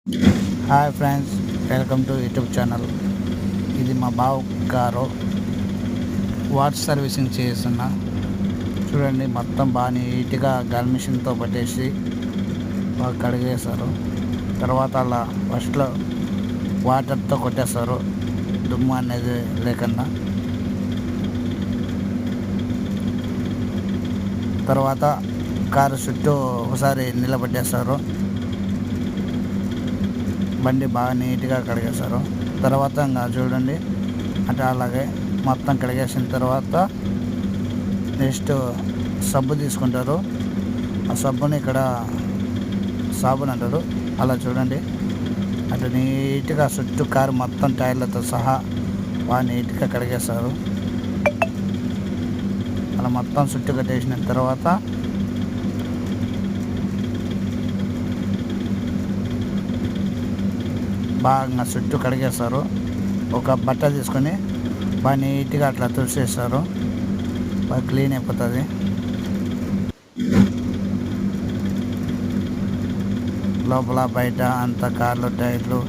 Hi friends, welcome to YouTube channel. ఇది మా బావ కారు వాటర్ సర్వీసింగ్ చేస్తున్నా. చూడండి, మొత్తం బాగా నీట్గా గన్ మిషన్తో పట్టేసి బాగా కడిగేస్తారు. తర్వాత అలా ఫస్ట్లో వాటర్తో కొట్టేస్తారు, దుమ్ము అనేది లేకుండా. తర్వాత కారు చుట్టూ ఒకసారి నిలబెట్టేస్తారు, బండి బాగా నీట్గా కడిగేస్తారు. తర్వాత ఇంకా చూడండి, అంటే అలాగే మొత్తం కడిగేసిన తర్వాత నెక్స్ట్ సబ్బు తీసుకుంటారు. ఆ సబ్బుని ఇక్కడ సాబున్ అంటారు. అలా చూడండి, అటు నీట్గా చుట్టూ కారు మొత్తం టైర్లతో సహా బాగా నీట్గా కడిగేస్తారు. అలా మొత్తం చుట్టూ కట్టేసిన తర్వాత బాగా చుట్టూ కడిగేస్తారు. ఒక బట్ట తీసుకొని బాగా నీట్గా అట్లా తుడిచేస్తారు, బాగా క్లీన్ అయిపోతుంది. లోపల బయట అంతా కార్లు టైర్లు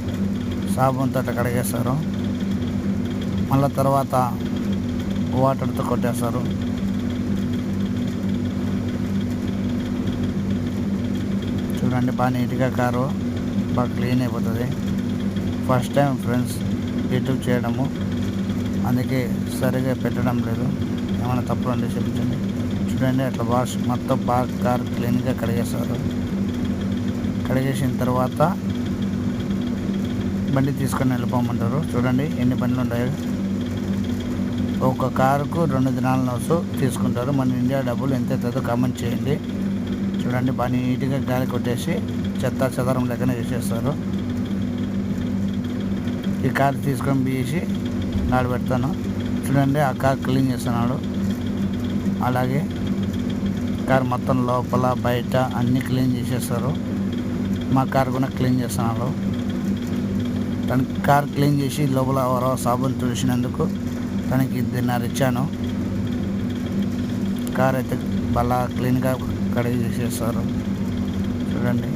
సాబున్తో అట్లా కడిగేస్తారు. మళ్ళీ తర్వాత వాటర్తో కొట్టేస్తారు. చూడండి, బాగా నీట్గా కారు బాగా క్లీన్ అయిపోతుంది. ఫస్ట్ టైం ఫ్రెండ్స్ యూట్యూబ్ చేయడము, అందుకే సరిగా పెట్టడం లేదు. ఏమైనా తప్పులు అంటే క్షమించండి. చూడండి, అట్లా మొత్తం బాగా కార్ క్లీన్గా కడిగేస్తారు. కడిగేసిన తర్వాత బండి తీసుకొని వెళ్ళిపోమంటారు. చూడండి ఎన్ని బండ్లు ఉంటాయో. ఒక కారుకు 2 దినాల నోసు తీసుకుంటారు. మన ఇండియా డబ్బులు ఎంత అవుతుందో కామెంట్ చేయండి. చూడండి, బాగా నీట్గా గాలి కొట్టేసి చెత్త చెదరం లెక్కన చేసేస్తారు. ఈ కార్ తీసుకొని తీసి నాడు పెడతాను. చూడండి, ఆ కార్ క్లీన్ చేస్తున్నాడు. అలాగే కార్ మొత్తం లోపల బయట అన్నీ క్లీన్ చేసేస్తారు. మా కార్ కూడా క్లీన్ చేస్తున్నాడు. తన కార్ క్లీన్ చేసి లోపల ఎవరో సాబున్ తుడిచినందుకు తనకి 1.5 ఇచ్చాను. కార్ అయితే బాగా క్లీన్గా కడిగి చేసేస్తారు. చూడండి,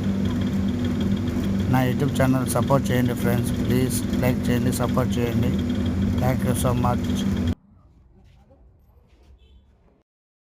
నా యూట్యూబ్ ఛానల్ సపోర్ట్ చేయండి ఫ్రెండ్స్. ప్లీజ్ లైక్ చేయండి, సపోర్ట్ చేయండి. Thank you so much.